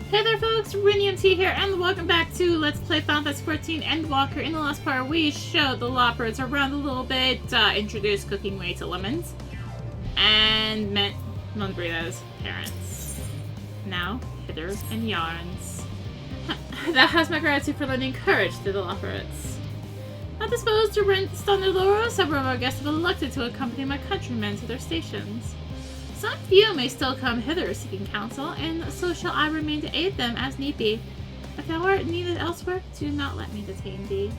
Hey there folks, rinimt here, and welcome back to Let's Play Famfrit 14 Endwalker. In the last part, we showed the Loppers around a little bit, introduced cooking way to lemons, and met Mondbrita's parents. Now, hither and yarns. That has my gratitude for lending courage to the Loppers. Not disposed to rent Standard, several of our guests have elected to accompany my countrymen to their stations. Some few may still come hither seeking counsel, and so shall I remain to aid them as need be. If thou art needed elsewhere, do not let me detain thee.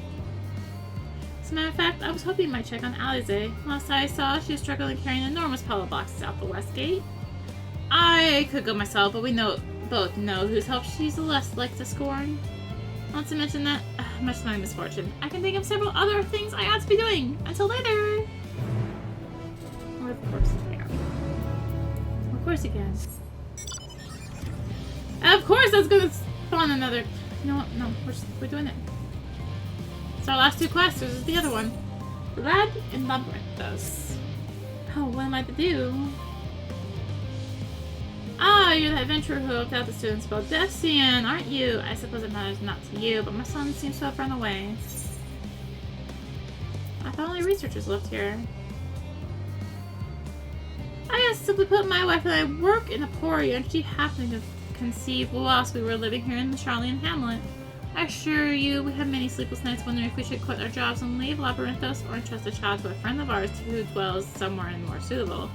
As a matter of fact, I was hoping you might check on Alize. Last I saw, she was struggling carrying enormous pile of boxes out the west gate. I could go myself, but we both know whose help she's less like to scorn. Not to mention that, much to my misfortune, I can think of several other things I ought to be doing. Until later! Or of course I can. Of course you can. Of course that's gonna spawn another. No, we're doing it. It's our last two quests. This is the other one. Rad and Labyrinthos. Oh, what am I to do? Ah, you're the adventurer who helped out the students about Decian, aren't you? I suppose it matters not to you, but my son seems to have run away. I thought only researchers lived here. I simply put, my wife and I work in a quarry, and she happened to conceive whilst we were living here in the Charlian Hamlet. I assure you, we have many sleepless nights wondering if we should quit our jobs and leave Labyrinthos or entrust a child to a friend of ours who dwells somewhere more suitable.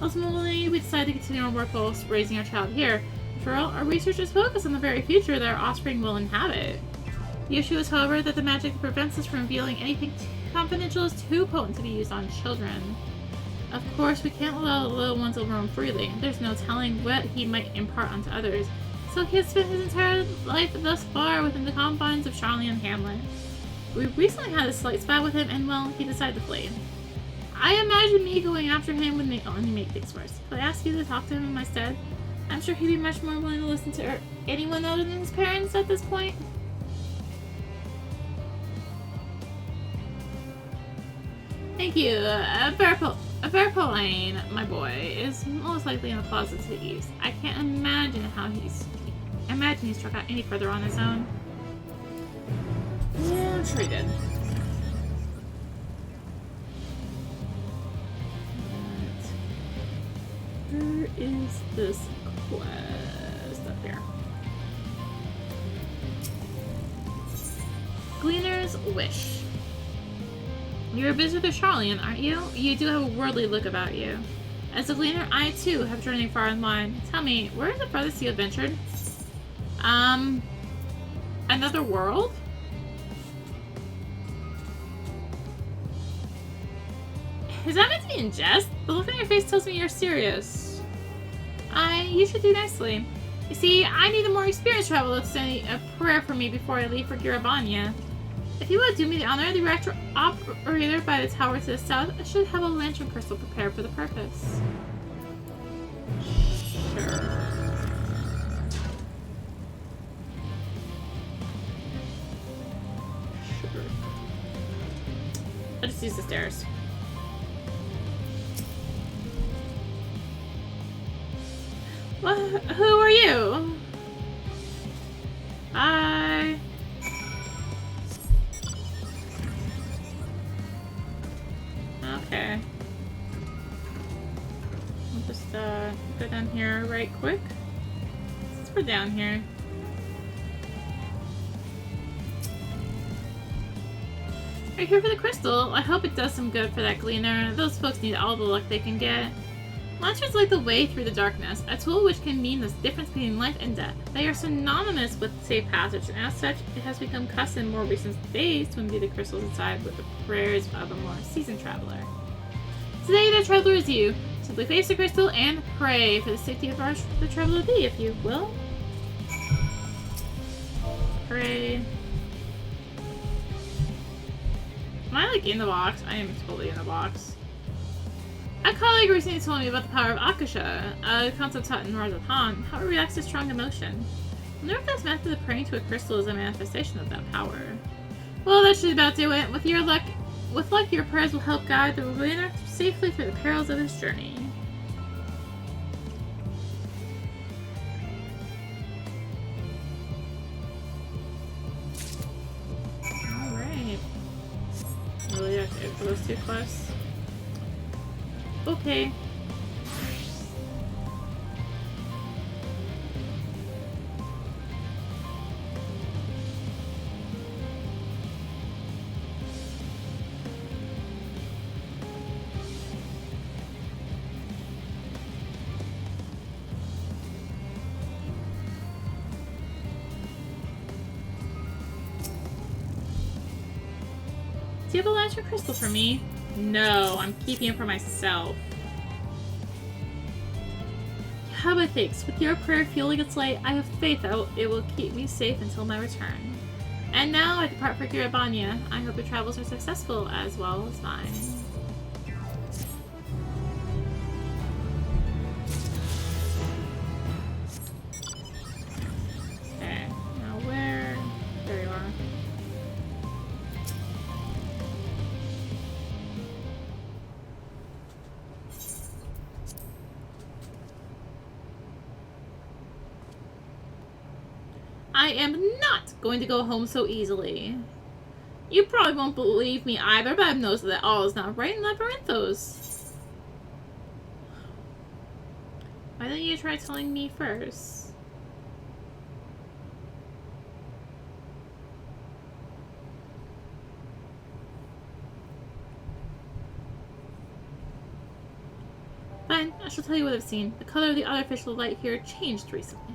Ultimately, we decided to continue our work while raising our child here. For all, our research is focused on the very future that our offspring will inhabit. The issue is, however, that the magic that prevents us from revealing anything confidential is too potent to be used on children. Of course, we can't allow the little ones to roam freely. There's no telling what he might impart onto others, so he has spent his entire life thus far within the confines of Charlian Hamlet. We recently had a slight spat with him, and well, he decided to flee. I imagine me going after him would only make things worse. Could I ask you to talk to him in my stead? I'm sure he'd be much more willing to listen to anyone other than his parents at this point. Thank you. Verpolaine, my boy, is most likely in the closet to the east. I can't imagine he's struck out any further on his own. Yeah, I'm sure he did. Where is this quest up here? Gleaner's Wish. You're a visitor to Charlian, aren't you? You do have a worldly look about you. As a gleaner, I too have journeyed far in line. Tell me, where is the farthest you have ventured? Another world? Is that meant to be in jest? The look on your face tells me you're serious. You should do nicely. You see, I need a more experienced traveler to say a prayer for me before I leave for Girabania. If you would do me the honor, the reactor operator by the tower to the south should have a lantern crystal prepared for the purpose. Sure. I'll just use the stairs. Well, who are you? Hi. Okay. I'll just go down here right quick. Since we're down here. Are you here for the crystal? I hope it does some good for that gleaner. Those folks need all the luck they can get. Monsters light the way through the darkness, a tool which can mean the difference between life and death. They are synonymous with safe passage, and as such, it has become custom in more recent days to imbue the crystals inside with the prayers of a more seasoned traveler. Today, that traveler is you. Simply face the crystal and pray for the safety of the traveler thee, if you will. Pray. Am I like in the box? I am totally in the box. A colleague recently told me about the power of Akasha, a concept taught in Rajathan, how it reacts to strong emotion. I wonder if this method of praying to a crystal is a manifestation of that power. Well, that should about do it. With luck, your prayers will help guide the gleaner safely through the perils of his journey. Are those too close? Okay. Do you have a lantern crystal for me? No, I'm keeping it for myself. How about thanks? With your prayer fueling its light, I have faith that it will keep me safe until my return. And now I depart for Kiribania. I hope your travels are successful as well as mine. Okay, now where? There you are. I am not going to go home so easily. You probably won't believe me either, but I've noticed that all is not right in Labyrinthos. Why don't you try telling me first? Fine, I shall tell you what I've seen. The color of the artificial light here changed recently.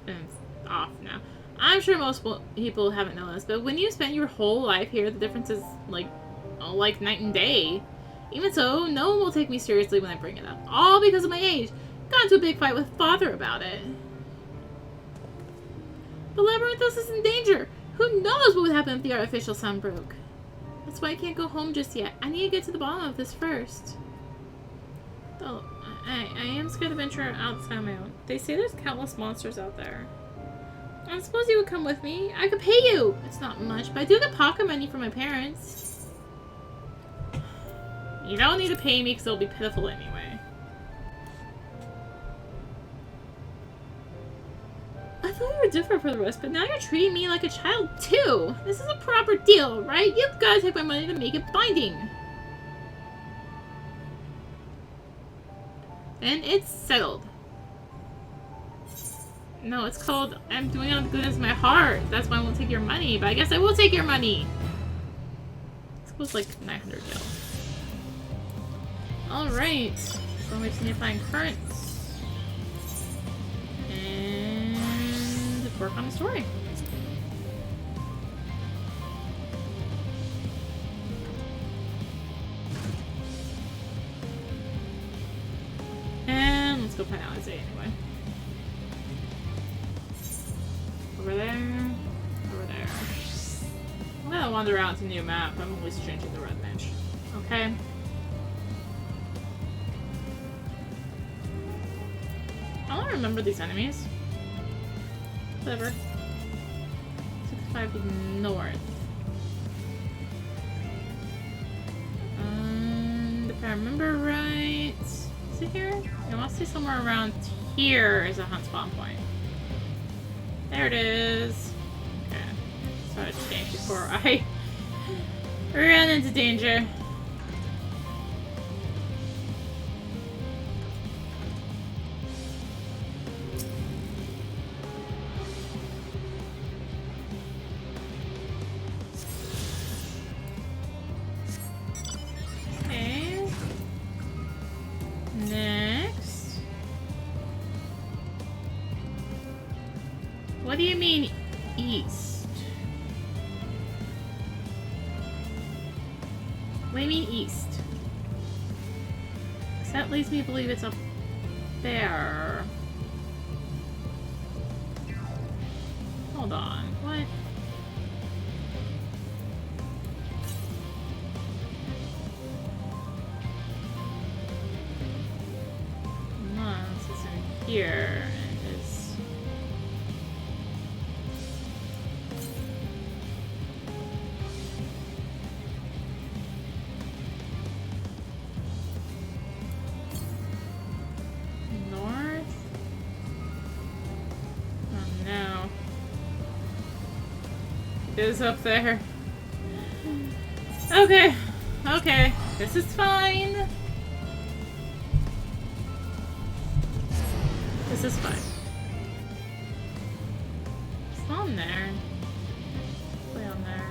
And it's off now. I'm sure most people haven't noticed, but when you spend your whole life here, the difference is like night and day. Even so, no one will take me seriously when I bring it up. All because of my age. Got into a big fight with Father about it. But Labyrinthos is in danger. Who knows what would happen if the artificial sun broke? That's why I can't go home just yet. I need to get to the bottom of this first. Though, I am scared to venture outside my own. They say there's countless monsters out there. I suppose you would come with me. I could pay you. It's not much, but I do get pocket money from my parents. You don't need to pay me because it'll be pitiful anyway. I thought you were different for the rest, but now you're treating me like a child too. This is a proper deal, right? You've got to take my money to make it binding. And it's settled. No, it's called I'm doing it on the goodness of my heart. That's why I won't take your money, but I guess I will take your money. This goes like 900 gil. Alright. So we just need to find currents. And work on the story. And let's go find Alizé anyway. Over there. Over there. I'm gonna wander out to new map. I'm always changing the red bench. Okay. I don't remember these enemies. Whatever. 65 north. And if I remember right, is it here? I want to say somewhere around here is a hunt spawn point. There it is. Okay. So I change before I run into danger. Okay. Next. What do you mean, east? What do you mean, east? Because that leads me to believe it's up there. Hold on. What? Come on, this is in here. is up there. Okay. Okay. This is fine. This is fine. It's on there. Play on there.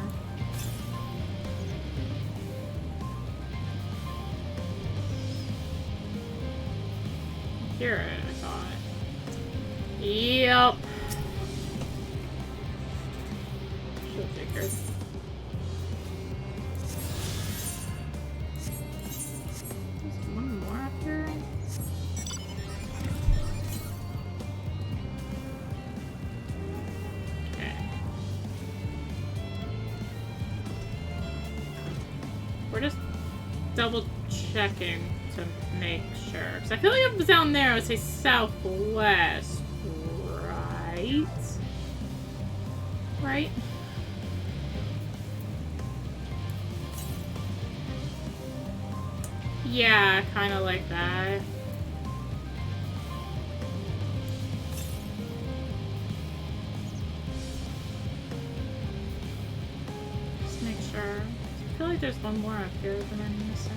Here I thought. Yep. Shield figures. There's one more up here. Okay. We're just double checking to make sure. Because I feel like if it was down there, I would say southwest. Right? Right? Yeah, kind of like that. Just make sure. I feel like there's one more up here that I'm missing.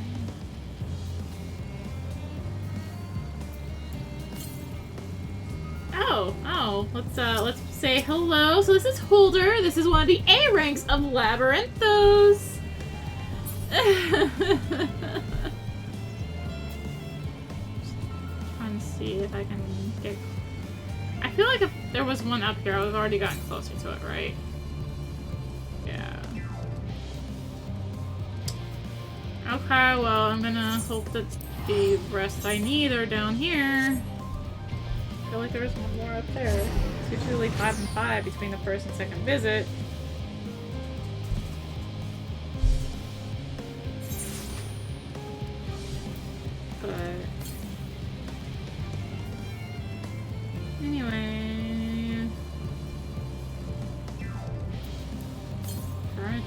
Oh, let's say hello. So this is Holder. This is one of the A ranks of Labyrinthos. Trying to see if I can get. I feel like if there was one up here, I would have already gotten closer to it, right? Yeah. Okay, well, I'm gonna hope that the rest I need are down here. I feel like there was one more up there. It's usually 5 and 5 between the first and second visit. But anyway, alright.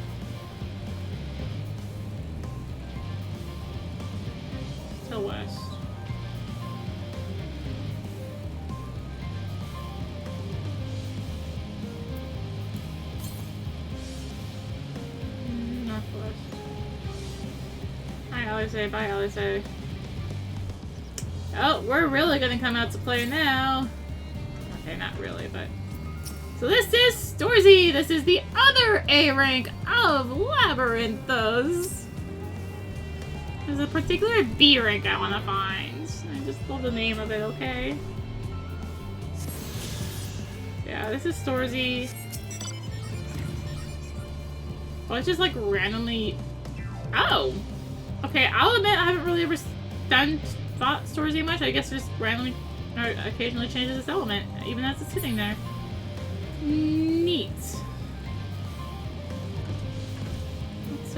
Still west. Bye, Alice. Oh, we're really gonna come out to play now. Okay, not really, but... So this is Storzy! This is the other A rank of Labyrinthos! There's a particular B rank I want to find. I just pulled the name of it, okay? Yeah, this is Storzy. Oh, it's just like randomly... Oh! Okay, I'll admit I haven't really ever thought Storzy much. I guess it just randomly or occasionally changes its element, even as it's sitting there. Neat. Let's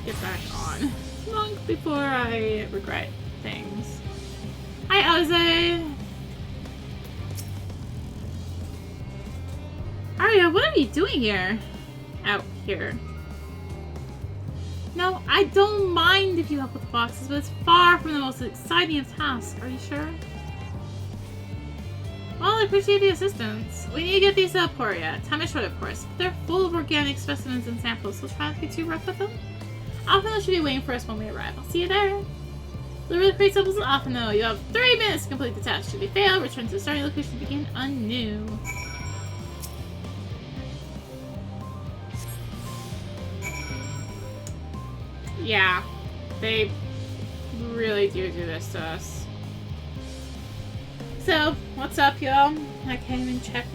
get back on. Long before I regret things. Hi, Alize! Arya, what are you doing here? Out here. No, I don't mind if you help with the boxes, but it's far from the most exciting of tasks. Are you sure? Well, I appreciate the assistance. We need to get these up for you. Time is short, of course, but they're full of organic specimens and samples, so try not to be too rough with them. Alphino should be waiting for us when we arrive. I'll see you there. Deliver the crate samples to Alphino. You have 3 minutes to complete the task. Should they fail, return to the starting location to begin anew. Yeah, they really do this to us. So, what's up, y'all? I came and checked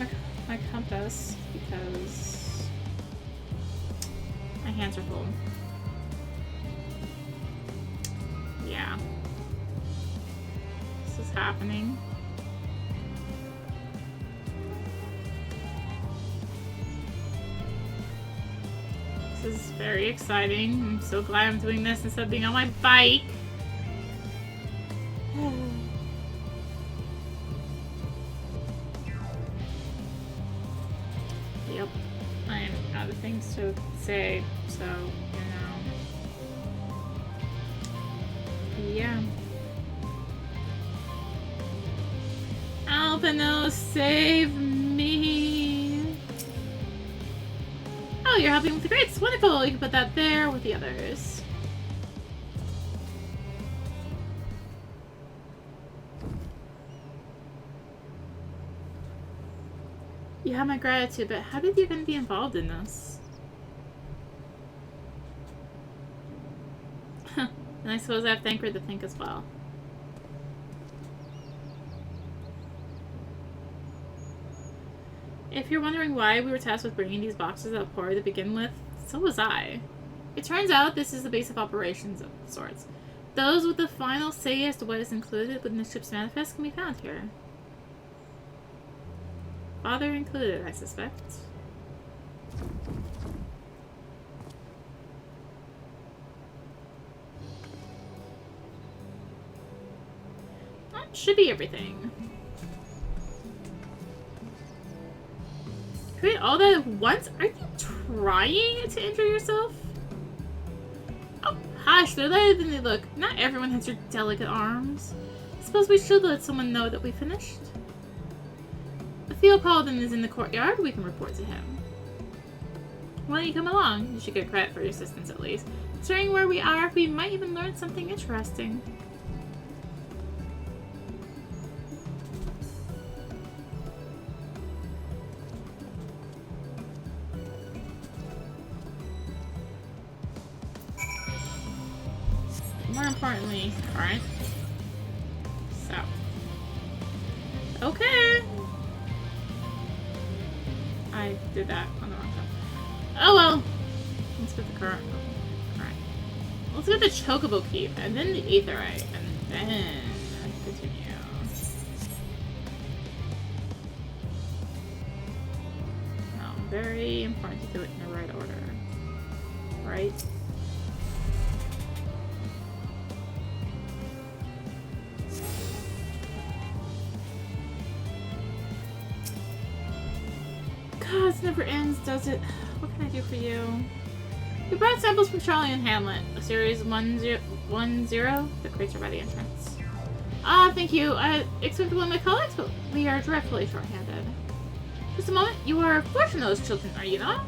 my compass because my hands are full. Yeah. This is happening. This is very exciting. I'm so glad I'm doing this instead of being on my bike. Yep. I am out of things to say, so, you know. Yeah. Alphino, save me! Oh, you're helping with the grapes. Wonderful. You can put that there with the others. You have my gratitude, but how did you even be involved in this? And I suppose I have Thancred to thank as well. If you're wondering why we were tasked with bringing these boxes of quarry to begin with, so was I. It turns out this is the base of operations of sorts. Those with the final say as to what is included within the ship's manifest can be found here. Father included, I suspect. That should be everything. Create all that at once? Are you trying to injure yourself? Oh, hush, they're lighter than they look. Not everyone has your delicate arms. Suppose we should let someone know that we finished? If Theo Paladin is in the courtyard, we can report to him. Why don't you come along? You should get credit for your assistance at least. Considering where we are, we might even learn something interesting. More importantly, alright. So. Okay. I did that on the wrong time. Oh well. Let's get the current. Alright. Let's get the Chocobo Keep, and then the Aetherite, and then continue. Now, very important to do it in the right order. Right? God, it never ends, does it? What can I do for you? We brought samples from Charlie and Hamlet. A series 1010. The crates are by the entrance. Ah, thank you. I expected one of my colleagues, but we are dreadfully short-handed. Just a moment. You are fortunate those children, are you not?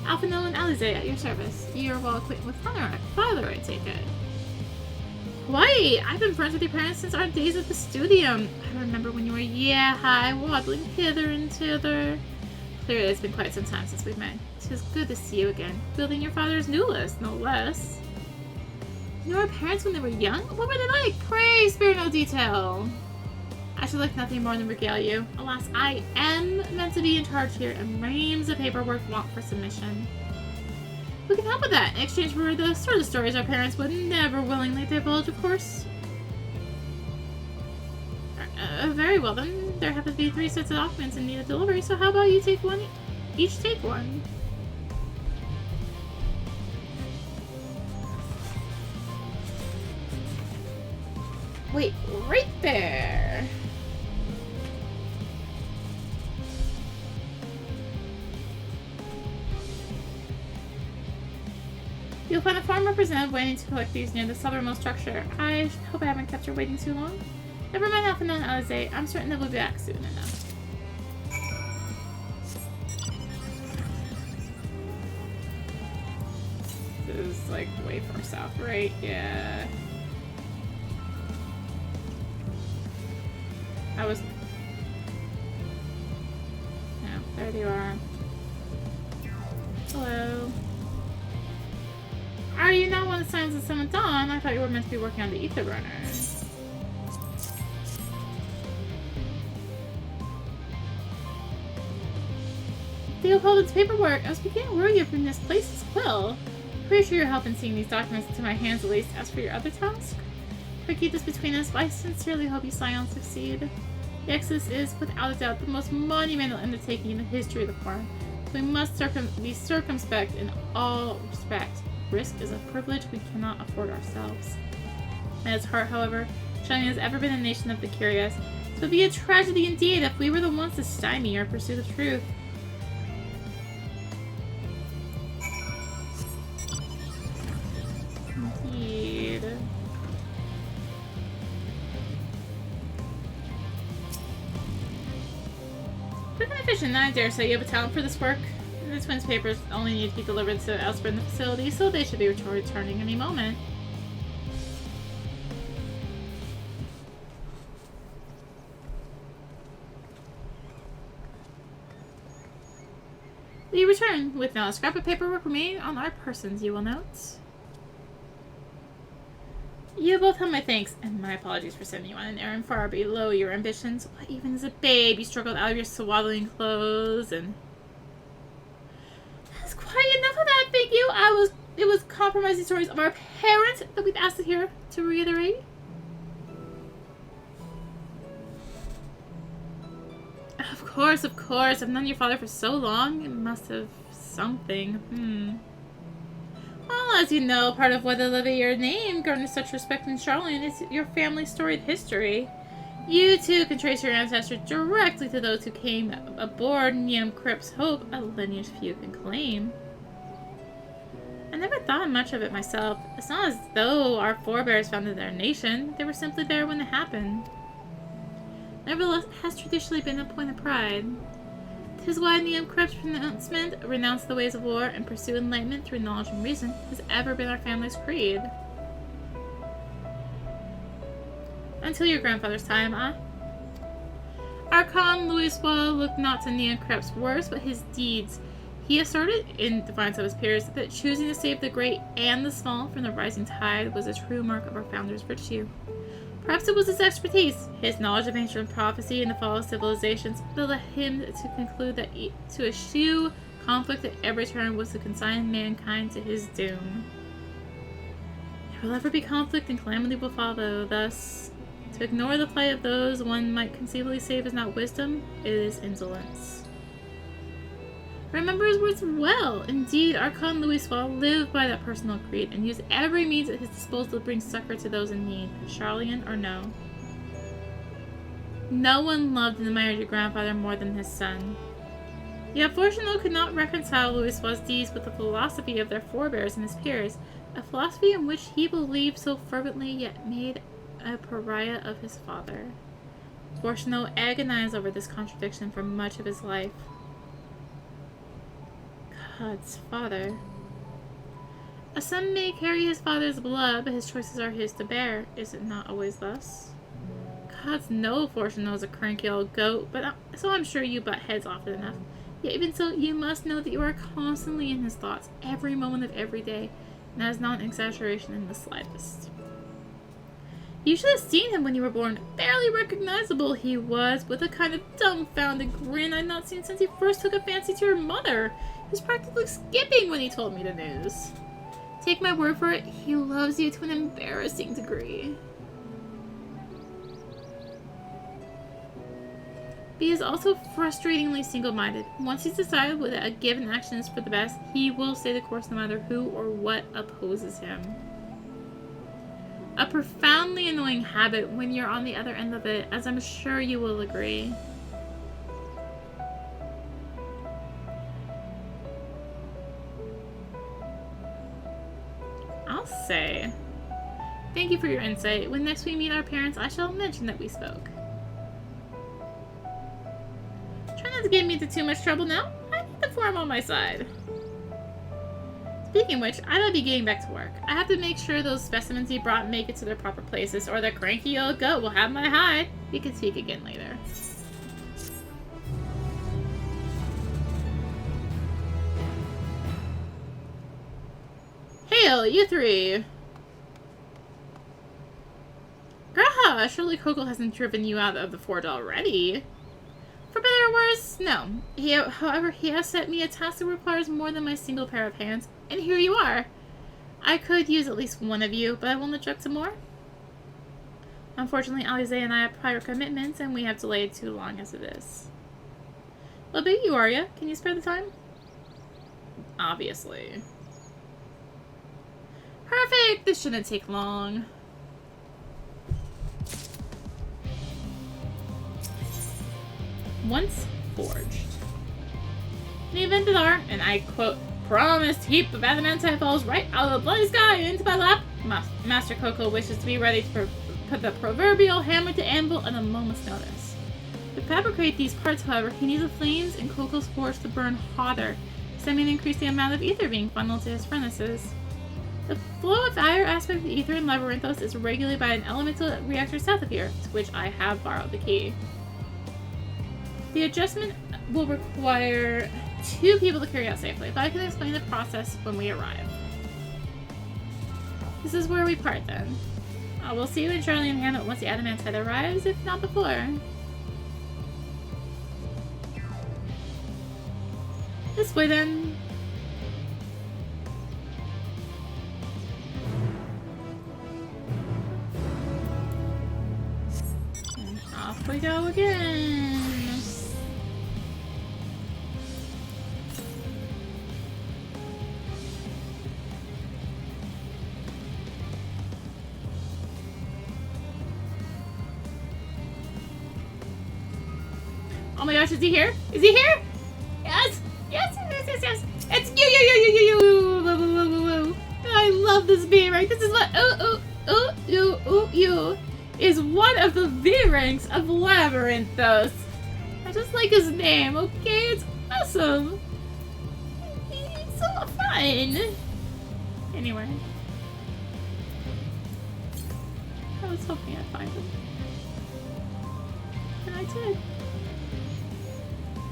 Alphino and Alize at your service. You are well acquainted with father, I take it. Why? I've been friends with your parents since our days at the studio. I remember when you were high, waddling hither and thither. Clearly, it's been quite some time since we've met. It's good to see you again. Building your father's new list, no less. You know our parents when they were young? What were they like? Pray, spare no detail. I should like nothing more than regale you. Alas, I am meant to be in charge here, and reams of paperwork want for submission. We can help with that, in exchange for the sort of stories our parents would never willingly divulge, of course. Very well then. There happen to be 3 sets of documents in need of delivery, so how about you take one? Each take one. Wait, right there. You'll find a farm representative waiting to collect these near the southernmost structure. I hope I haven't kept her waiting too long. Never mind Alphino and Alize. I'm certain they will be back soon enough. This is like way far south, right? Yeah. I was... Yeah, there you are. Hello. Are you not one of the Signs of Summon Dawn? I thought you were meant to be working on the Ether Runners. Theopold's paperwork. I was beginning to worry you from this place as well. Pretty sure your help in seeing these documents into my hands at least. As for your other task, if I keep this between us, I sincerely hope you Scions succeed. The Exodus is, without a doubt, the most monumental undertaking in the history of the farm. We must be circumspect in all respects. Risk is a privilege we cannot afford ourselves. At its heart, however, China has ever been a nation of the curious. So it would be a tragedy indeed if we were the ones to stymie our pursuit of truth. Indeed. Quick and efficient, I dare say you have a talent for this work. The twins' papers only need to be delivered to elsewhere in the facility, so they should be returning any moment. We return with now a scrap of paperwork remaining on our persons, you will note. You both have my thanks and my apologies for sending you on an errand far below your ambitions. Why, even as a babe, you struggled out of your swaddling clothes and... That's quite enough of that, thank you. It was compromising stories of our parents that we've asked it here to reiterate. Of course. I've known your father for so long. It must have something. Well, as you know, part of what elevate your name garners such respect in Charlotte is your family's storied history. You, too, can trace your ancestors directly to those who came aboard Niam Crip's Hope, a lineage few can claim. I never thought much of it myself. It's not as though our forebears founded their nation. They were simply there when it happened. Nevertheless, it has traditionally been a point of pride. 'Tis why Niam Crip's pronouncement, renounce the ways of war and pursue enlightenment through knowledge and reason, has ever been our family's creed. Until your grandfather's time, Archon Louisois looked not to Niam Crip's words, but his deeds. He asserted, in defiance of his peers, that choosing to save the great and the small from the rising tide was a true mark of our founder's virtue. Perhaps it was his expertise, his knowledge of ancient prophecy and the fall of civilizations, that led him to conclude that to eschew conflict at every turn was to consign mankind to his doom. There will ever be conflict and calamity will follow, thus, to ignore the plight of those one might conceivably save is not wisdom, it is insolence. Remember his words well. Indeed, Archon Louisois lived by that personal creed and used every means at his disposal to bring succor to those in need, Charlian or no. No one loved and admired your grandfather more than his son. Yet Fortunato could not reconcile Louisois' deeds with the philosophy of their forebears and his peers, a philosophy in which he believed so fervently yet made a pariah of his father. Fortunato agonized over this contradiction for much of his life. God's father. A son may carry his father's blood, but his choices are his to bear. Is it not always thus? Gods know Fortunato is a cranky old goat, but so I'm sure you butt heads often enough. Yet even so, you must know that you are constantly in his thoughts, every moment of every day, and that is not an exaggeration in the slightest. You should have seen him when you were born. Barely recognizable he was, with a kind of dumbfounded grin I'd not seen since he first took a fancy to your mother. He was practically skipping when he told me the news. Take my word for it, he loves you to an embarrassing degree. But he is also frustratingly single-minded. Once he's decided that a given action is for the best, he will stay the course no matter who or what opposes him. A profoundly annoying habit when you're on the other end of it, as I'm sure you will agree. I'll say. Thank you for your insight. When next we meet our parents, I shall mention that we spoke. Try not to get me into too much trouble now. I need the form on my side. Speaking of which, I will be getting back to work. I have to make sure those specimens you brought make it to their proper places, or the cranky old goat will have my hide. We can speak again later. Hail, you three! Graha, surely Coco hasn't driven you out of the forge already. For better or worse, no. However, he has set me a task that requires more than my single pair of hands, and here you are. I could use at least one of you, but I won't object to more. Unfortunately, Alize and I have prior commitments, and we have delayed too long as it is. What about you, Arya? Can you spare the time? Obviously. Perfect! This shouldn't take long. Once forged. In the event that our, and I quote, promised heap of adamantite falls right out of the bloody sky into my lap, Master Coco wishes to be ready to put the proverbial hammer to anvil at a moment's notice. To fabricate these parts, however, he needs the flames in Coco's forge to burn hotter, Does that mean increase the amount of ether being funneled to his furnaces? The flow of fire aspect of ether in Labyrinthos is regulated by an elemental reactor south of here, to which I have borrowed the key. The adjustment will require 2 people to carry out safely, but I can explain the process when we arrive. This is where we part then. We'll see you in Charlie and Hamlet once the adamantite arrives, if not before. This way then. And off we go again. Oh my gosh, is he here? Is he here? Yes! Yes, yes, yes, yes! It's you! I love this V rank. This is what you is one of the V ranks of Labyrinthos. I just like his name, okay? It's awesome. He's so fun. Anyway. I was hoping I'd find him. And I did.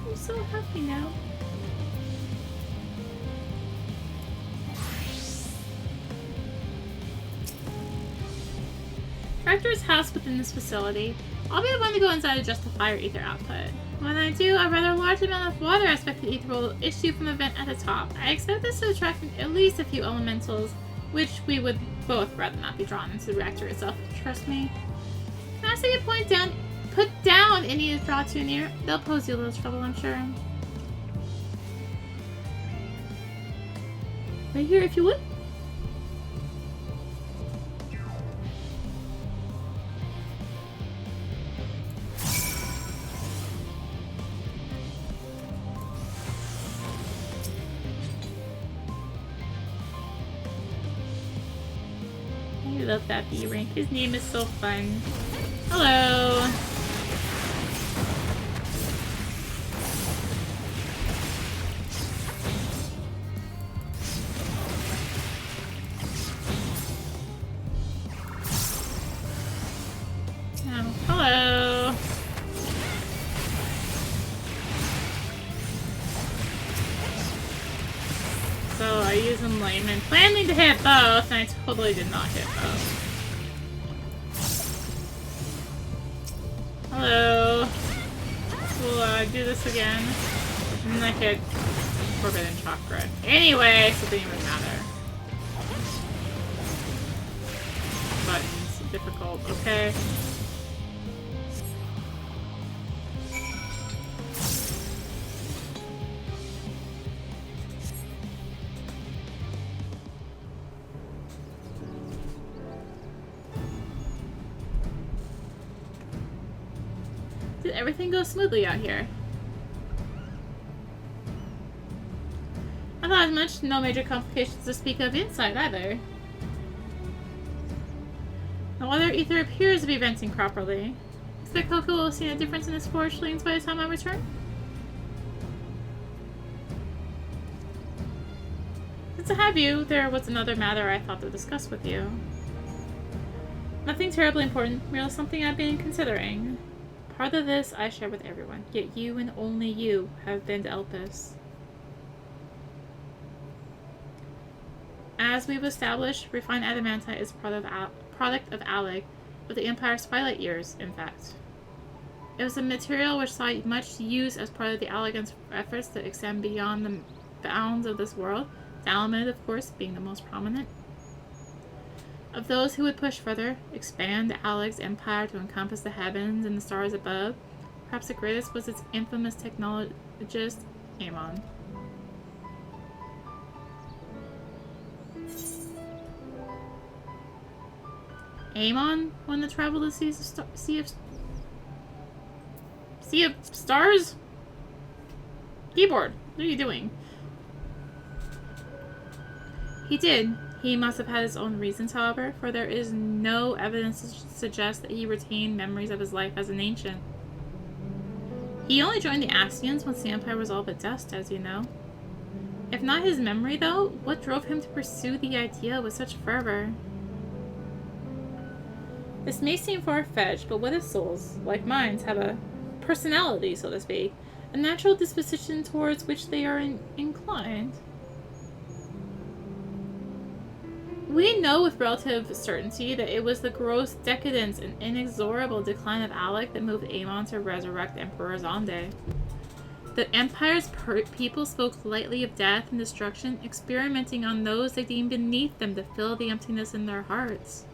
I'm so happy now. Rector's house within this facility. I'll be the one to go inside to adjust the fire ether output. When I do, a rather large amount of water aspect of ether will issue from the vent at the top. I expect this to attract at least a few elementals, which we would both rather not be drawn into the reactor itself. Trust me. Can I say you put down any to draw too near? They'll pose you a little trouble, I'm sure. Right here, if you would. I love that B rank. His name is so fun. Hello. Oh, hello. So I use him layman, planning to hit both, and I totally did not hit both. Hello. We'll do this again. And then I hit Forbidden Chakra. Anyway, so it didn't even matter. Buttons, difficult, okay. Did everything go smoothly out here? I thought as much. No major complications to speak of inside either. The water ether appears to be venting properly. Expect Coco will see a difference in his forge lanes by the time I return? Since I have you, there was another matter I thought to discuss with you. Nothing terribly important, merely something I've been considering. Part of this I share with everyone, yet you and only you have been to Elpis. As we've established, refined adamantite is a product of Alec, of the Empire's twilight years, in fact. It was a material which saw much use as part of the Allegan's efforts to extend beyond the bounds of this world, Dalamid, of course, being the most prominent. Of those who would push further, expand Alec's empire to encompass the heavens and the stars above, perhaps the greatest was its infamous technologist, Amon. Amon wanted to travel to sea of stars? Keyboard, what are you doing? He did. He must have had his own reasons, however, for there is no evidence to suggest that he retained memories of his life as an ancient. He only joined the Astians once the Empire was all but dust, as you know. If not his memory, though, what drove him to pursue the idea with such fervor? This may seem far-fetched, but what if souls, like minds, have a personality, so to speak, a natural disposition towards which they are inclined? We know with relative certainty that it was the gross decadence and inexorable decline of Alec that moved Amon to resurrect Emperor Zonde. The Empire's people spoke lightly of death and destruction, experimenting on those they deemed beneath them to fill the emptiness in their hearts.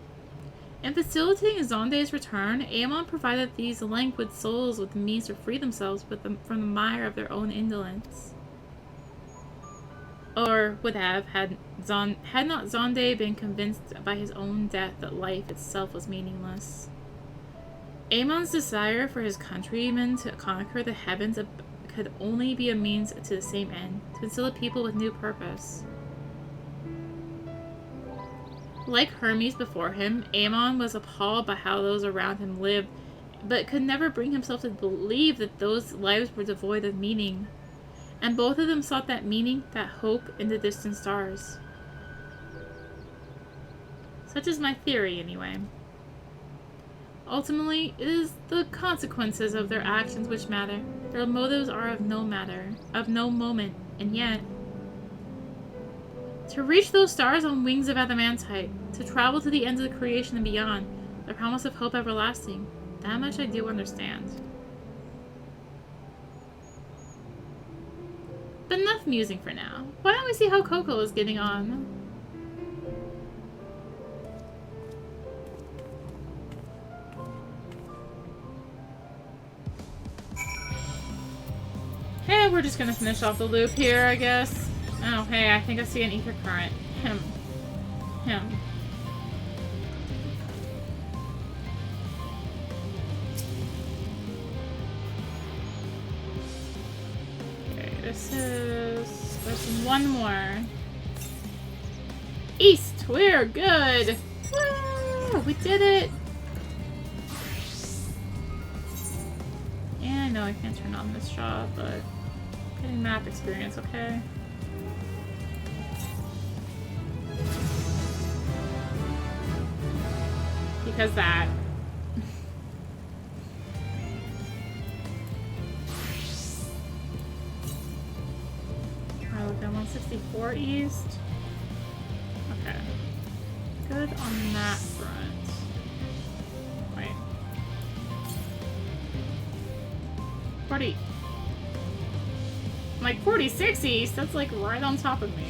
In facilitating Zonde's return, Amon provided these languid souls with the means to free themselves from the mire of their own indolence. Or would have, had not Zonde been convinced by his own death that life itself was meaningless. Amon's desire for his countrymen to conquer the heavens could only be a means to the same end, to instill a people with new purpose. Like Hermes before him, Amon was appalled by how those around him lived, but could never bring himself to believe that those lives were devoid of meaning. And both of them sought that meaning, that hope, in the distant stars. Such is my theory, anyway. Ultimately, it is the consequences of their actions which matter. Their motives are of no moment, and yet... To reach those stars on wings of adamantite, to travel to the ends of the creation and beyond, the promise of hope everlasting, that much I do understand. But enough musing for now. Why don't we see how Coco is getting on? Hey, we're just gonna finish off the loop here, I guess. Oh, hey, I think I see an ether current. Him. There's one more. East, we're good. Woo, we did it. Yeah, I know I can't turn on this job, but getting map experience, okay? Because that. I looked at 164 east. Okay. Good on that front. Wait. 40. Like 46 east, that's like right on top of me.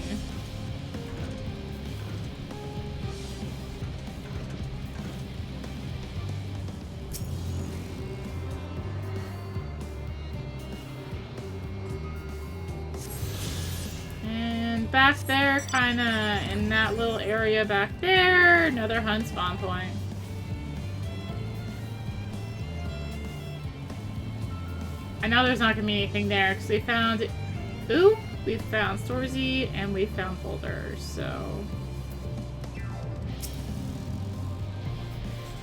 Back there, kinda in that little area back there, another hunt spawn point. I know there's not gonna be anything there because we found we found Storzy and we found folders, so.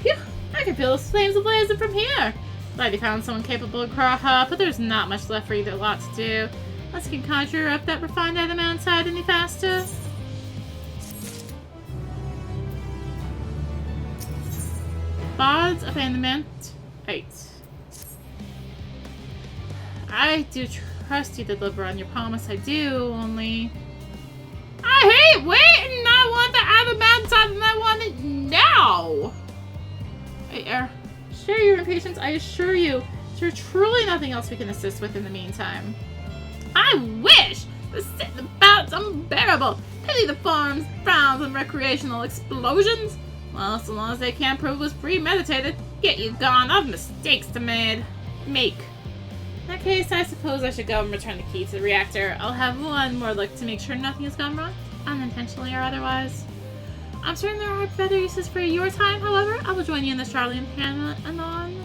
Phew! I can feel the flames ablazing from here! Glad you found someone capable of Kraha, but there's not much left for either lot to do. Unless you can conjure up that refined adamantite any faster. Bonds of adamantite. I do trust you to deliver on your promise, I do, only... I hate waiting! I want the adamantite and I want it now! Share your impatience, I assure you. There's truly nothing else we can assist with in the meantime. I wish! The sitting about's unbearable! Pity the farms, frowns, and recreational explosions! Well, so long as they can't prove it was premeditated, get you gone, I've mistakes to make. In that case, I suppose I should go and return the key to the reactor. I'll have one more look to make sure nothing has gone wrong, unintentionally or otherwise. I'm certain there are better uses for your time, however. I will join you in the Charlie and Hamlet anon.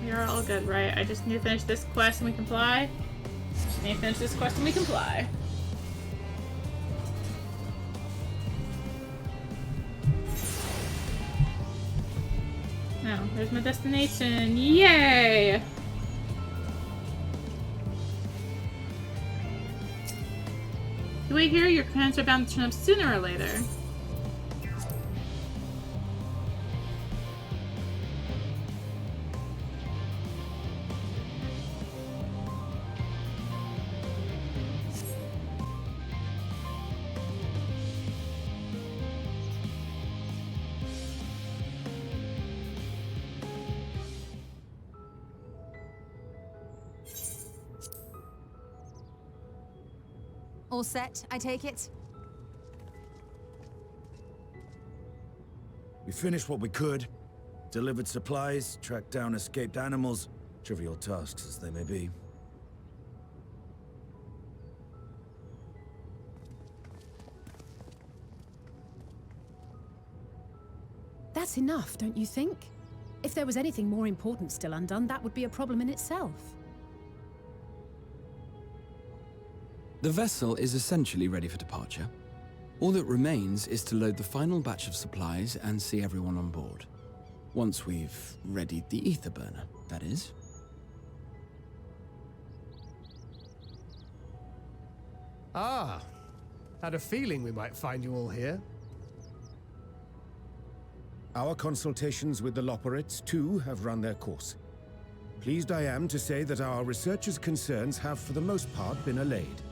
You're all good, right? I just need to finish this quest and we can fly. Just need to finish this quest and we can fly. no. There's my destination. Yay! You wait here, your plans are bound to turn up sooner or later. All set, I take it? We finished what we could. Delivered supplies, tracked down escaped animals. Trivial tasks as they may be. That's enough, don't you think? If there was anything more important still undone, that would be a problem in itself. The vessel is essentially ready for departure. All that remains is to load the final batch of supplies and see everyone on board. Once we've readied the ether burner, that is. Ah, had a feeling we might find you all here. Our consultations with the Loporrits, too, have run their course. Pleased I am to say that our researchers' concerns have for the most part been allayed,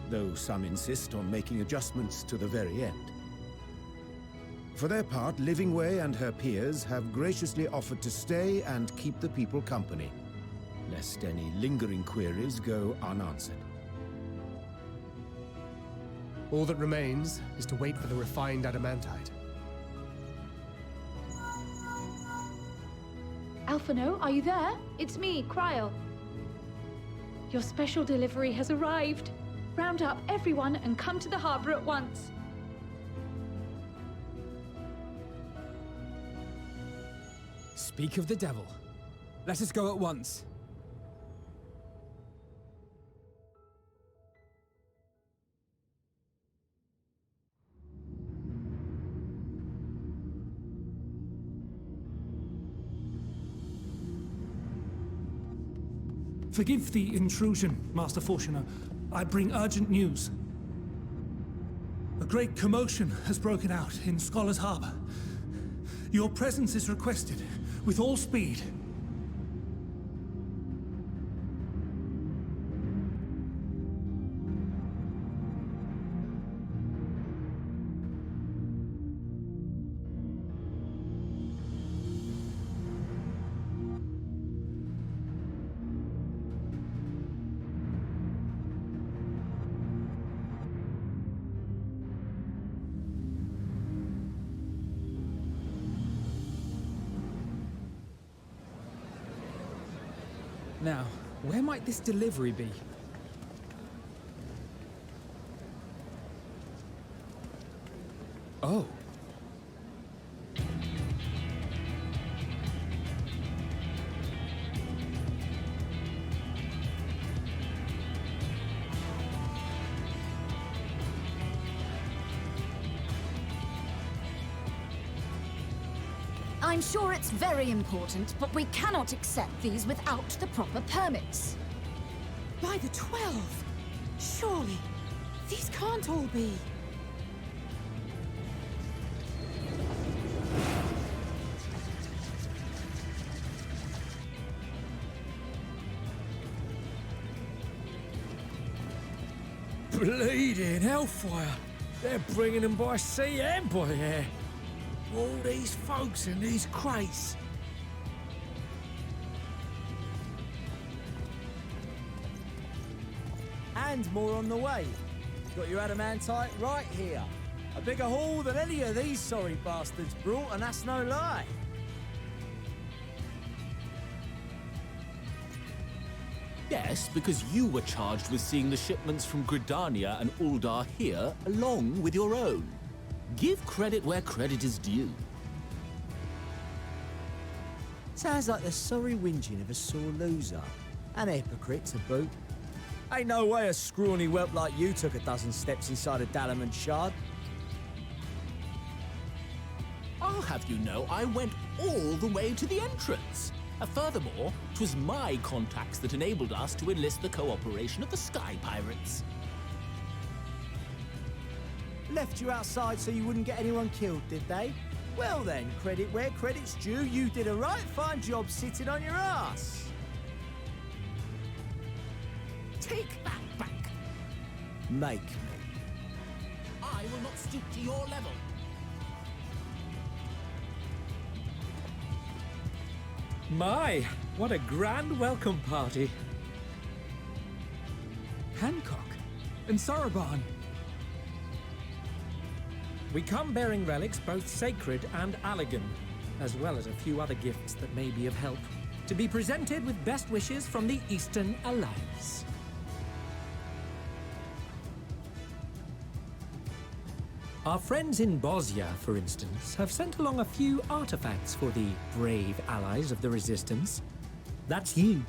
though some insist on making adjustments to the very end. For their part, Livingway and her peers have graciously offered to stay and keep the people company, lest any lingering queries go unanswered. All that remains is to wait for the refined adamantite. Alphino, are you there? It's me, Cryle. Your special delivery has arrived. Round up everyone and come to the harbor at once. Speak of the devil. Let us go at once. Forgive the intrusion, Master Fortuner. I bring urgent news. A great commotion has broken out in Scholar's Harbor. Your presence is requested, with all speed. Now, where might this delivery be? Oh. I'm sure it's very important, but we cannot accept these without the proper permits. By the 12! Surely, these can't all be. Bleeding hellfire! They're bringing them by sea and by air. All these folks in these crates. And more on the way. Got your adamantite right here. A bigger haul than any of these sorry bastards brought, and that's no lie. Yes, because you were charged with seeing the shipments from Gridania and Uldar here, along with your own. Give credit where credit is due. Sounds like the sorry whinging of a sore loser. And a hypocrite to boot. Ain't no way a scrawny whelp like you took a dozen steps inside a Dalamant shard. Our have you know I went all the way to the entrance. Furthermore, 'twas my contacts that enabled us to enlist the cooperation of the Sky Pirates. Left you outside so you wouldn't get anyone killed, did they? Well then, credit where credit's due, you did a right fine job sitting on your ass. Take that back. Make me. I will not stoop to your level. My, what a grand welcome party. Hancock and Saraban. We come bearing relics both sacred and Allegan, as well as a few other gifts that may be of help, to be presented with best wishes from the Eastern Alliance. Our friends in Bosnia, for instance, have sent along a few artifacts for the brave allies of the Resistance. That's you.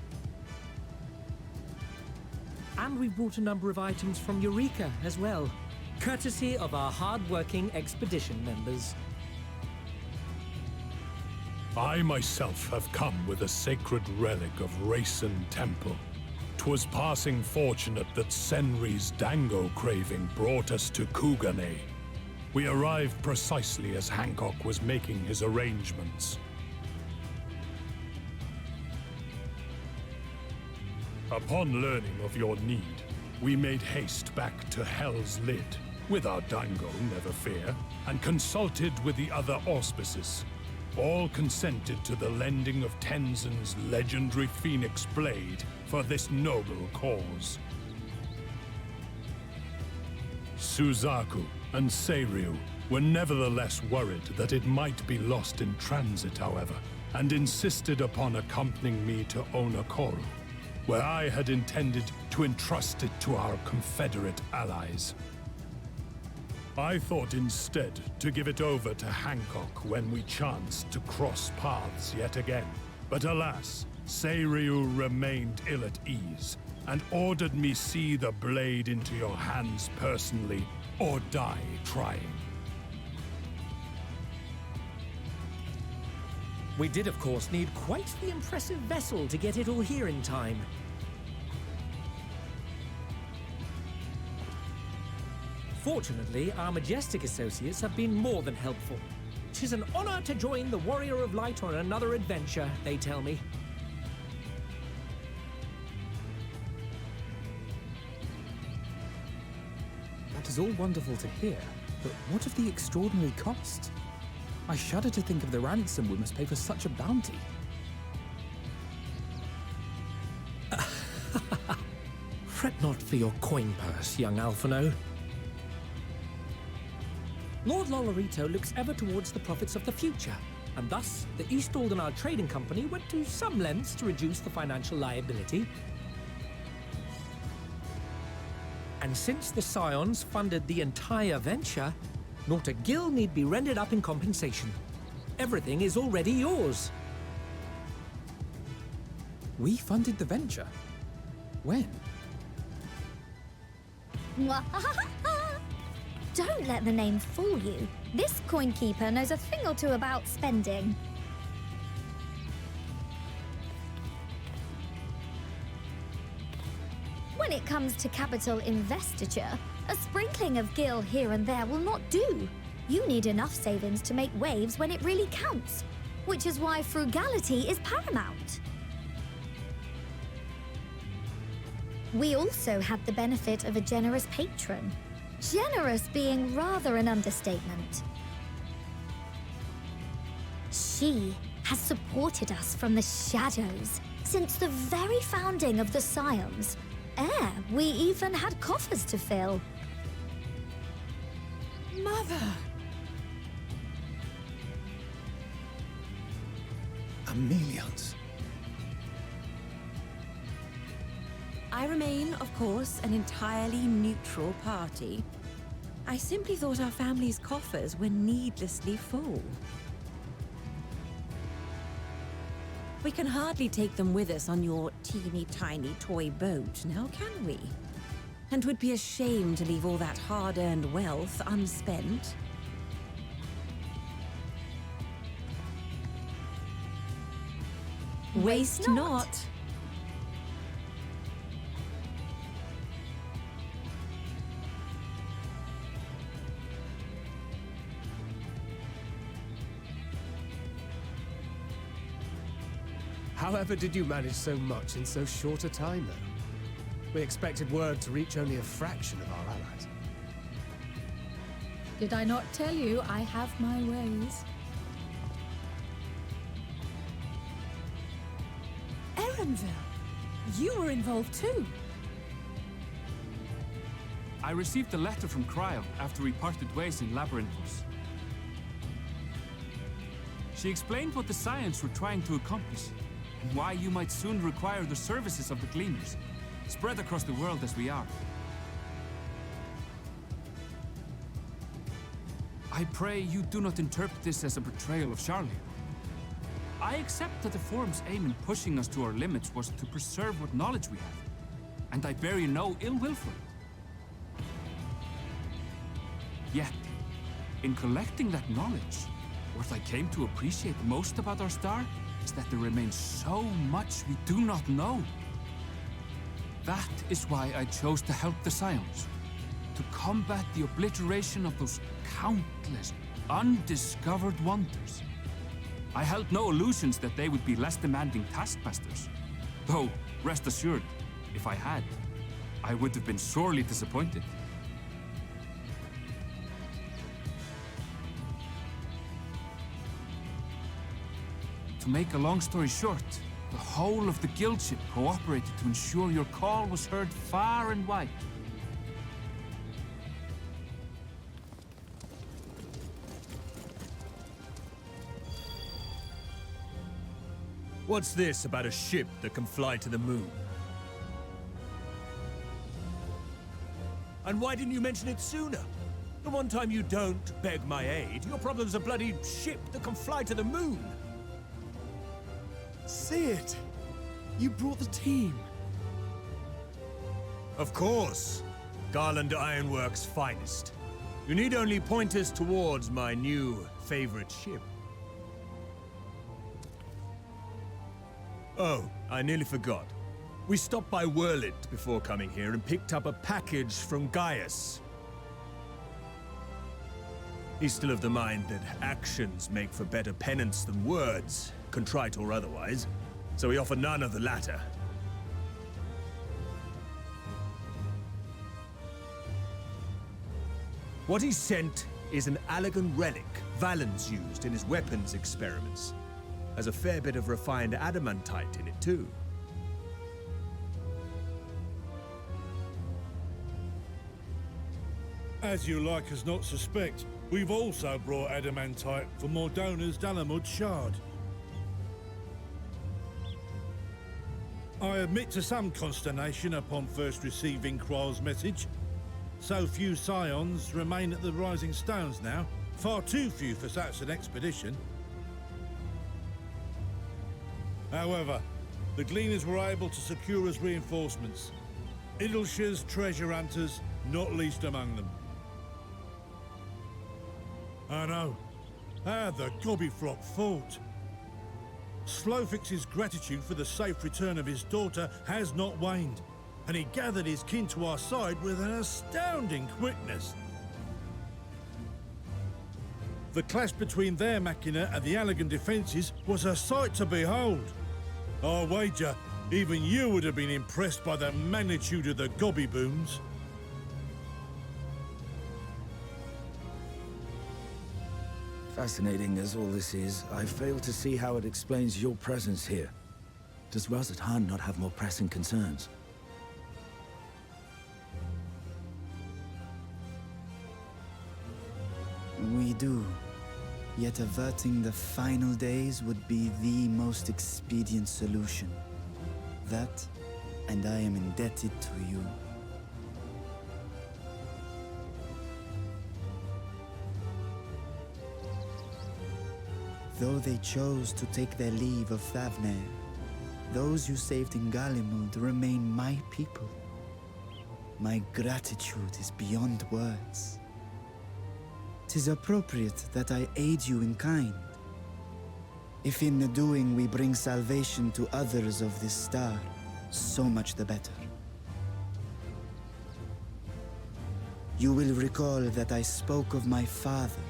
And we've brought a number of items from Eureka as well, courtesy of our hard-working expedition members. I myself have come with a sacred relic of Rayson Temple. 'Twas passing fortunate that Senri's dango craving brought us to Kugane. We arrived precisely as Hancock was making his arrangements. Upon learning of your need, we made haste back to Hell's Lid, with our dango, never fear, and consulted with the other auspices. All consented to the lending of Tenzin's legendary Phoenix Blade for this noble cause. Suzaku and Seiryu were nevertheless worried that it might be lost in transit, however, and insisted upon accompanying me to Onakoru, where I had intended to entrust it to our Confederate allies. I thought instead to give it over to Hancock when we chanced to cross paths yet again. But alas, Seiryu remained ill at ease, and ordered me see the blade into your hands personally, or die trying. We did, of course, need quite the impressive vessel to get it all here in time. Fortunately, our majestic associates have been more than helpful. 'Tis an honor to join the Warrior of Light on another adventure, they tell me. That is all wonderful to hear, but what of the extraordinary cost? I shudder to think of the ransom we must pay for such a bounty. Fret not for your coin purse, young Alphino. Lord Lolorito looks ever towards the profits of the future, and thus the East Aldenar Trading Company went to some lengths to reduce the financial liability. And since the Scions funded the entire venture, not a gil need be rendered up in compensation. Everything is already yours. We funded the venture? When? Don't let the name fool you. This coin keeper knows a thing or two about spending. When it comes to capital investiture, a sprinkling of gil here and there will not do. You need enough savings to make waves when it really counts, which is why frugality is paramount. We also had the benefit of a generous patron. Generous being rather an understatement. She has supported us from the shadows since the very founding of the Scions. We even had coffers to fill. Mother! Amelians. I remain, of course, an entirely neutral party. I simply thought our family's coffers were needlessly full. We can hardly take them with us on your teeny-tiny toy boat, now can we? And would be a shame to leave all that hard-earned wealth unspent. Waste not. However did you manage so much in so short a time, though? We expected word to reach only a fraction of our allies. Did I not tell you I have my ways? Erenville, you were involved too. I received a letter from Cryo after we parted ways in Labyrinthos. She explained what the Scions were trying to accomplish, and why you might soon require the services of the Gleaners, spread across the world as we are. I pray you do not interpret this as a betrayal of Charlie. I accept that the Forum's aim in pushing us to our limits was to preserve what knowledge we have, and I bear you no ill will for it. Yet, in collecting that knowledge, what I came to appreciate most about our star is that there remains so much we do not know. That is why I chose to help the Scions, to combat the obliteration of those countless, undiscovered wonders. I held no illusions that they would be less demanding taskmasters. Though, rest assured, if I had, I would have been sorely disappointed. To make a long story short, the whole of the guildship cooperated to ensure your call was heard far and wide. What's this about a ship that can fly to the moon? And why didn't you mention it sooner? The one time you don't beg my aid, your problem's a bloody ship that can fly to the moon. See it! You brought the team. Of course. Garland Ironworks' finest. You need only point us towards my new favorite ship. Oh, I nearly forgot. We stopped by Whirlit before coming here and picked up a package from Gaius. He's still of the mind that actions make for better penance than words, contrite or otherwise, so we offer none of the latter. What he sent is an Allegan relic Valens used in his weapons experiments. Has a fair bit of refined adamantite in it, too. As you like us not suspect, we've also brought adamantite for Mordona's Dalamud shard. I admit to some consternation upon first receiving Kroll's message. So few Scions remain at the Rising Stones now. Far too few for such an expedition. However, the Gleaners were able to secure us reinforcements. Idleshire's treasure hunters, not least among them. I know. How the Gobbyflop fought. Slowfix's gratitude for the safe return of his daughter has not waned, and he gathered his kin to our side with an astounding quickness. The clash between their machina and the Allegan defences was a sight to behold. I wager even you would have been impressed by the magnitude of the Gobby booms. Fascinating as all this is, I fail to see how it explains your presence here. Does Razat-Han not have more pressing concerns? We do. Yet averting the final days would be the most expedient solution. That, and I am indebted to you. Though they chose to take their leave of Thavnair, those you saved in Galimund remain my people. My gratitude is beyond words. 'Tis appropriate that I aid you in kind. If in the doing we bring salvation to others of this star, so much the better. You will recall that I spoke of my father,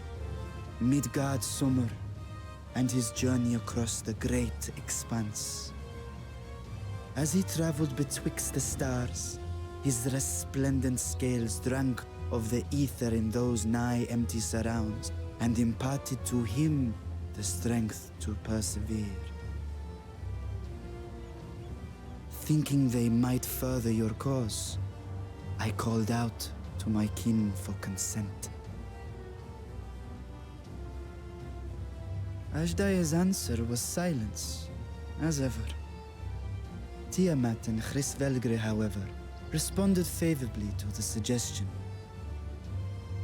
Midgard Summer, and his journey across the great expanse. As he traveled betwixt the stars, his resplendent scales drank of the ether in those nigh empty surrounds, and imparted to him the strength to persevere. Thinking they might further your cause, I called out to my kin for consent. Ajdaya's answer was silence, as ever. Tiamat and Hrisvelgre, however, responded favorably to the suggestion.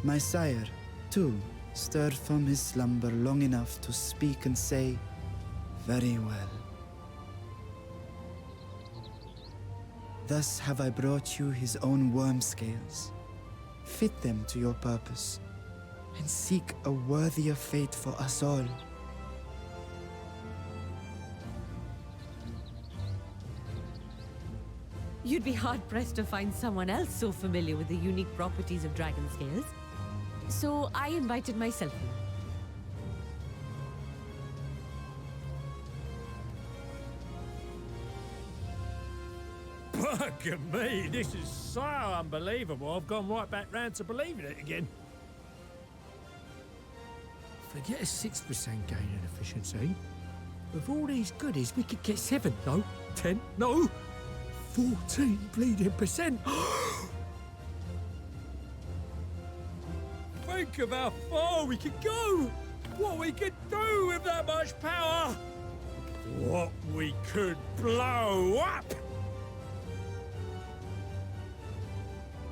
My sire, too, stirred from his slumber long enough to speak and say, "Very well. Thus have I brought you his own worm scales. Fit them to your purpose, and seek a worthier fate for us all." You'd be hard-pressed to find someone else so familiar with the unique properties of dragon scales. So I invited myself in. Bugger me, this is so unbelievable. I've gone right back round to believing it again. Forget a 6% gain in efficiency. With all these goodies, we could get 7, no, 10, no, 14 bleeding percent. Think of how far we could go! What we could do with that much power! What we could blow up!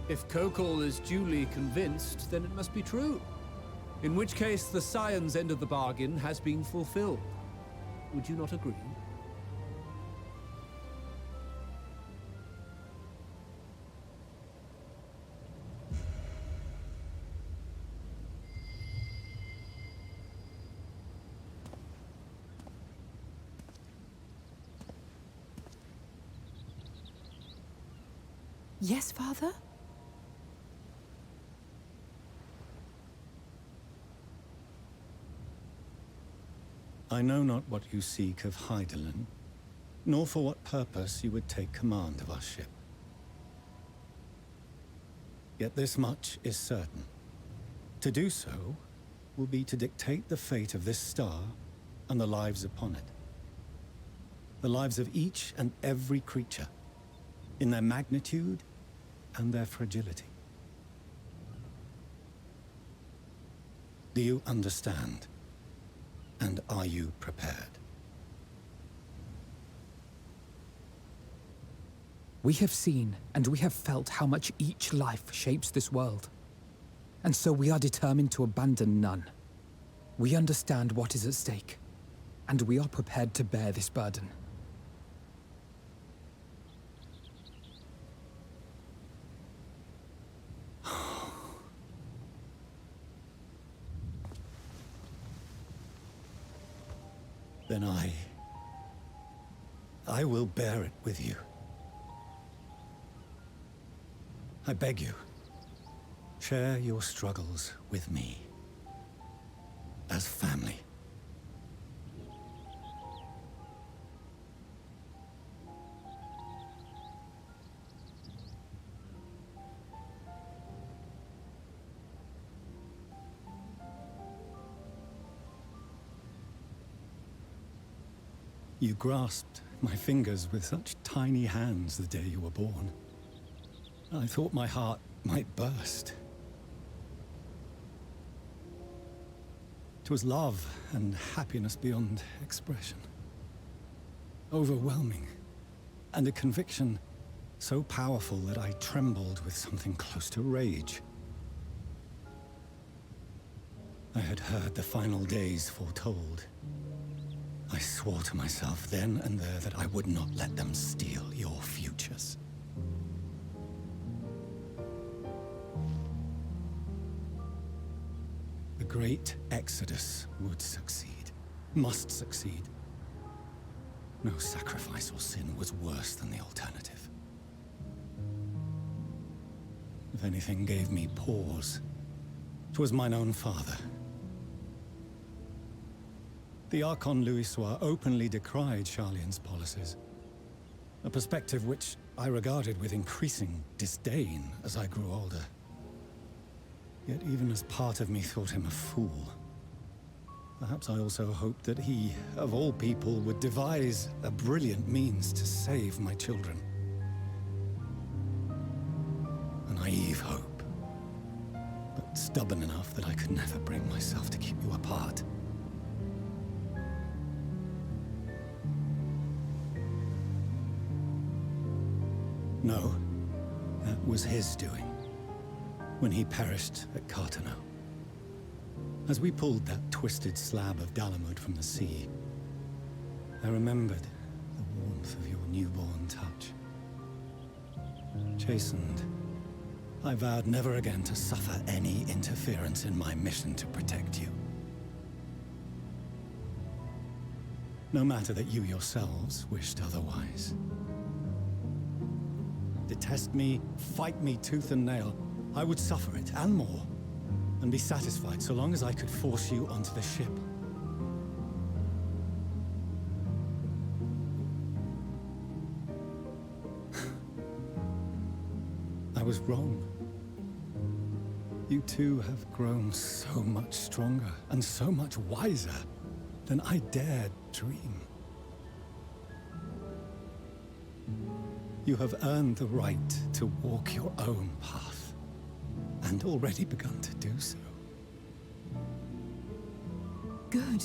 If Kokol is duly convinced, then it must be true. In which case, the Scion's end of the bargain has been fulfilled. Would you not agree? Yes, Father? I know not what you seek of Hydaelyn, nor for what purpose you would take command of our ship. Yet this much is certain. To do so will be to dictate the fate of this star and the lives upon it. The lives of each and every creature, in their magnitude and their fragility. Do you understand? And are you prepared? We have seen and we have felt how much each life shapes this world. And so we are determined to abandon none. We understand what is at stake, and we are prepared to bear this burden. Then I will bear it with you. I beg you, share your struggles with me. As family. You grasped my fingers with such tiny hands the day you were born. I thought my heart might burst. It was love and happiness beyond expression. Overwhelming. And a conviction so powerful that I trembled with something close to rage. I had heard the final days foretold. I swore to myself then and there that I would not let them steal your futures. The great exodus would succeed. must succeed. No sacrifice or sin was worse than the alternative. If anything gave me pause, 'twas mine own father. The Archon Louisois openly decried Charlian's policies, a perspective which I regarded with increasing disdain as I grew older. Yet even as part of me thought him a fool, perhaps I also hoped that he, of all people, would devise a brilliant means to save my children. A naive hope, but stubborn enough that I could never bring myself to keep you apart. No, that was his doing, when he perished at Carteneau. As we pulled that twisted slab of Dalamud from the sea, I remembered the warmth of your newborn touch. Chastened, I vowed never again to suffer any interference in my mission to protect you. No matter that you yourselves wished otherwise. Detest me, fight me tooth and nail, I would suffer it, and more, and be satisfied so long as I could force you onto the ship. I was wrong. You two have grown so much stronger and so much wiser than I dared dream. You have earned the right to walk your own path, and already begun to do so. Good.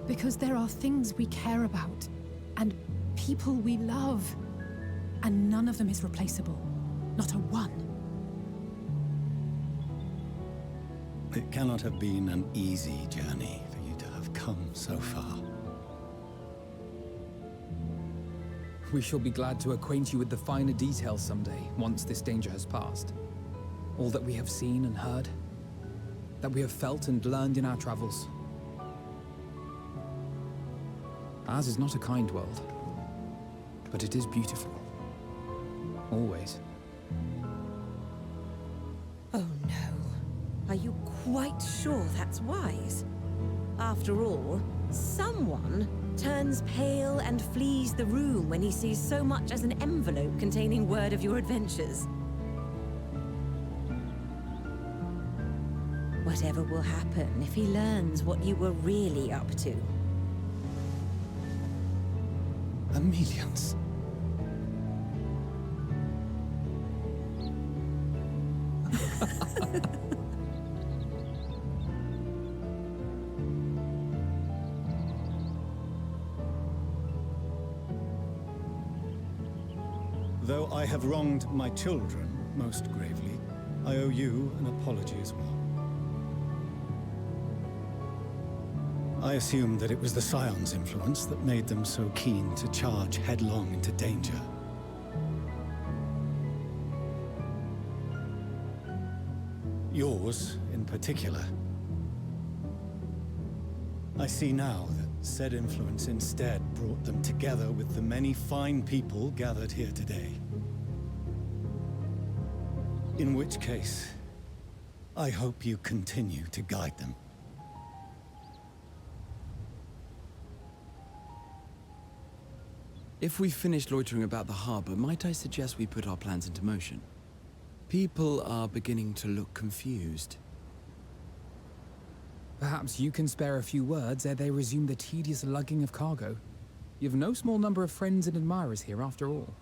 Because there are things we care about, and people we love, and none of them is replaceable. Not a one. It cannot have been an easy journey for you to have come so far. We shall be glad to acquaint you with the finer details someday, once this danger has passed. All that we have seen and heard, that we have felt and learned in our travels. Ours is not a kind world, but it is beautiful. Always. Oh no. Are you quite sure that's wise? After all, someone turns pale and flees the room when he sees so much as an envelope containing word of your adventures. Whatever will happen if he learns what you were really up to? Amelians. Though I have wronged my children most gravely, I owe you an apology as well. I assumed that it was the Scion's influence that made them so keen to charge headlong into danger. Yours, in particular. I see now that said influence instead brought them together with the many fine people gathered here today. In which case, I hope you continue to guide them. If we've finished loitering about the harbor, might I suggest we put our plans into motion? People are beginning to look confused. Perhaps you can spare a few words ere they resume the tedious lugging of cargo. You've no small number of friends and admirers here, after all.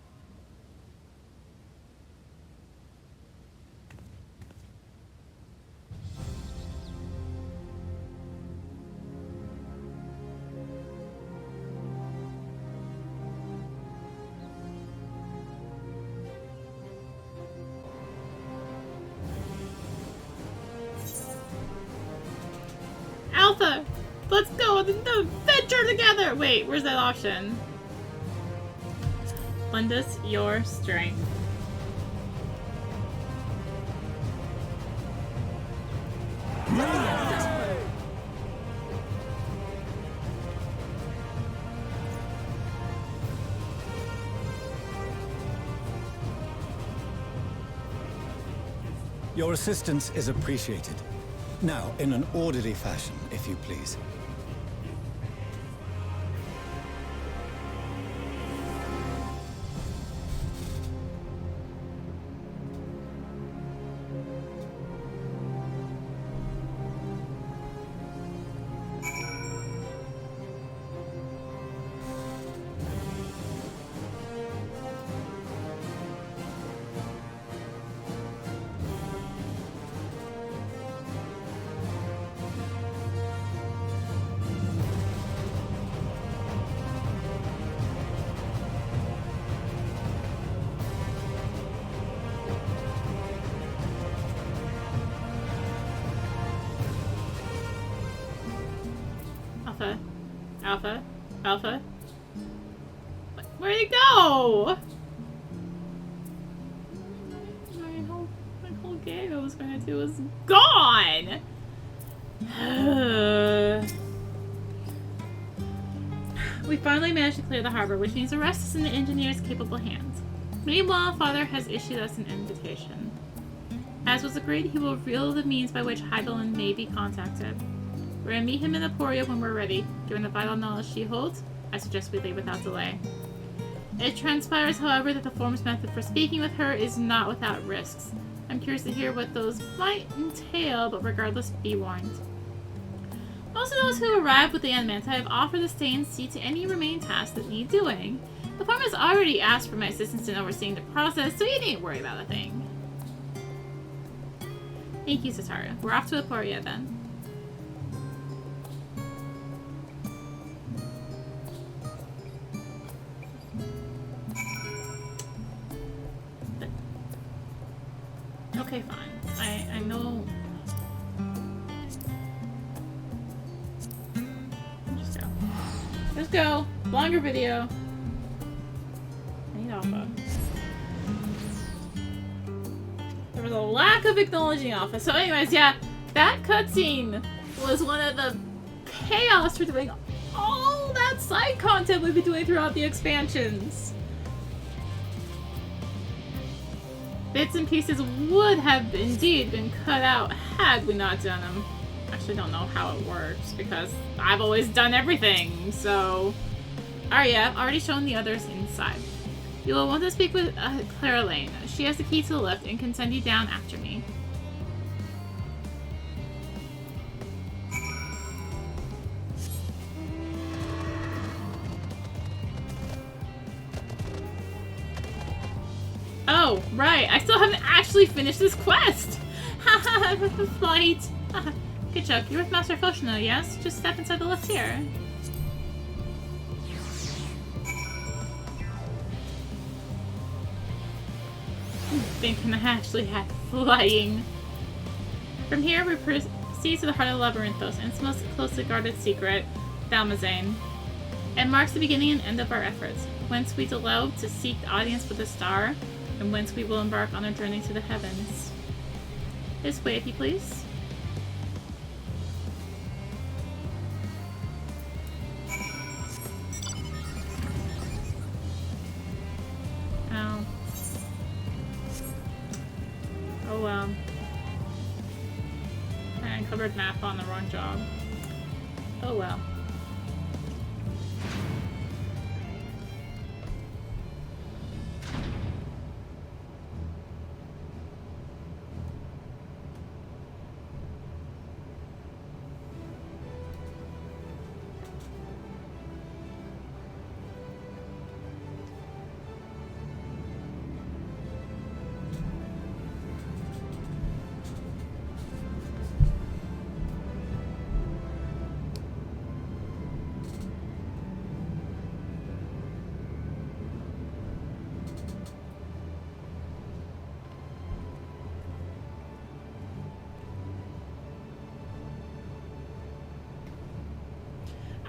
Alpha! Let's go on the adventure together! Wait, where's that option? Lend us your strength. Your assistance is appreciated. Now, in an orderly fashion, if you please. Alpha? Where'd he go? My whole game I was going to do is gone! We finally managed to clear the harbor, which means the rest is in the engineer's capable hands. Meanwhile, Father has issued us an invitation. As was agreed, he will reveal the means by which Heidelin may be contacted. We're gonna meet him in Emporia when we're ready. Given the vital knowledge she holds, I suggest we leave without delay. It transpires, however, that the Form's method for speaking with her is not without risks. I'm curious to hear what those might entail, but regardless, be warned. Most of those who arrive with the Endmanta have offered to stay and see to any remaining tasks that need doing. The Form has already asked for my assistance in overseeing the process, so you needn't worry about a thing. Thank you, Sataria. We're off to Emporia then. Okay, fine. I know. Just go. Let's go. Longer video. I need Alpha. There was a lack of acknowledging Alpha. So anyways, yeah, that cutscene was one of the payoffs for doing all that side content we've been doing throughout the expansions. Bits and pieces would have indeed been cut out had we not done them. Actually, don't know how it works because I've always done everything, so... Arya, already shown the others inside. You will want to speak with Clara Lane. She has the key to the lift and can send you down after me. Oh, right. I still haven't actually finished this quest! Haha, flight! Good joke. You're with Master Foshina, yes? Just step inside the lift here. Thinking I actually had flying. From here, we proceed to the heart of Labyrinthos and its most closely guarded secret, Thalmazane. It marks the beginning and end of our efforts, whence we delight to seek the audience with the star, and whence we will embark on our journey to the heavens. This way, if you please. Oh. Oh well. I uncovered map on the wrong job. Oh well.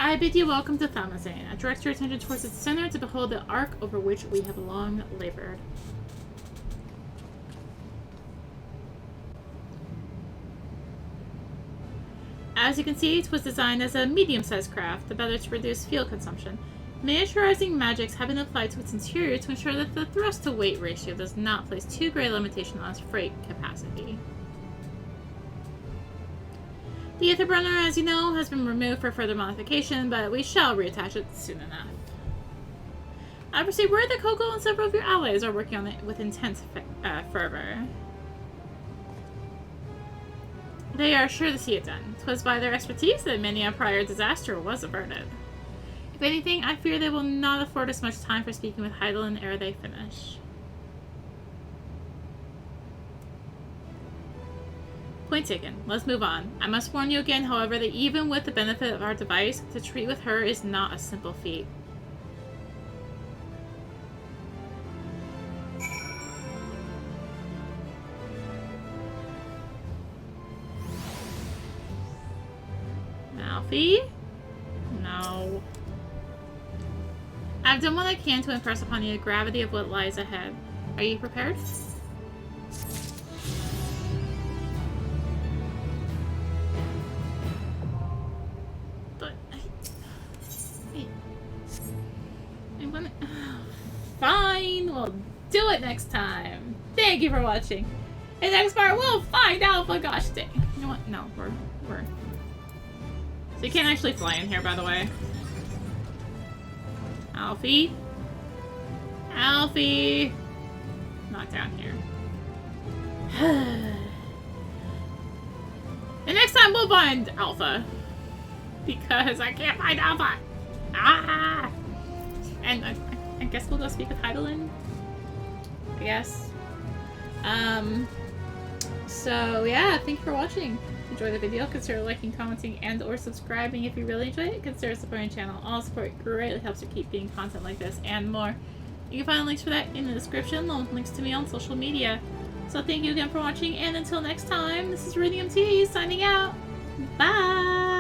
I bid you welcome to Thalmazane. I direct your attention towards its center to behold the arc over which we have long labored. As you can see, it was designed as a medium-sized craft, the better to reduce fuel consumption. Miniaturizing magics have been applied to its interior to ensure that the thrust-to-weight ratio does not place too great a limitation on its freight capacity. The ether burner, as you know, has been removed for further modification, but we shall reattach it soon enough. I received word that Coco and several of your allies are working on it with intense fervor. They are sure to see it done. 'Twas by their expertise that many a prior disaster was averted. If anything, I fear they will not afford us much time for speaking with Heidelin ere they finish. Point taken. Let's move on. I must warn you again, however, that even with the benefit of our device, to treat with her is not a simple feat. Malfi? No. I've done what I can to impress upon you the gravity of what lies ahead. Are you prepared? But I'm gonna... Fine, we'll do it next time. Thank you for watching. In the next part, we'll find Alpha. Gosh dang. You know what? No, we're... So you can't actually fly in here, by the way. Alfie? Alfie! Not down here. And next time we'll find Alpha. Because I can't find Alpha! Ah! And I guess we'll go speak with Heidelin. I guess. So yeah, thank you for watching. Enjoy the video, consider liking, commenting, and or subscribing if you really enjoy it. Consider supporting the channel. All support greatly helps to keep getting content like this and more. You can find links for that in the description, along with links to me on social media. So thank you again for watching, and until next time, this is rinimt signing out. Bye!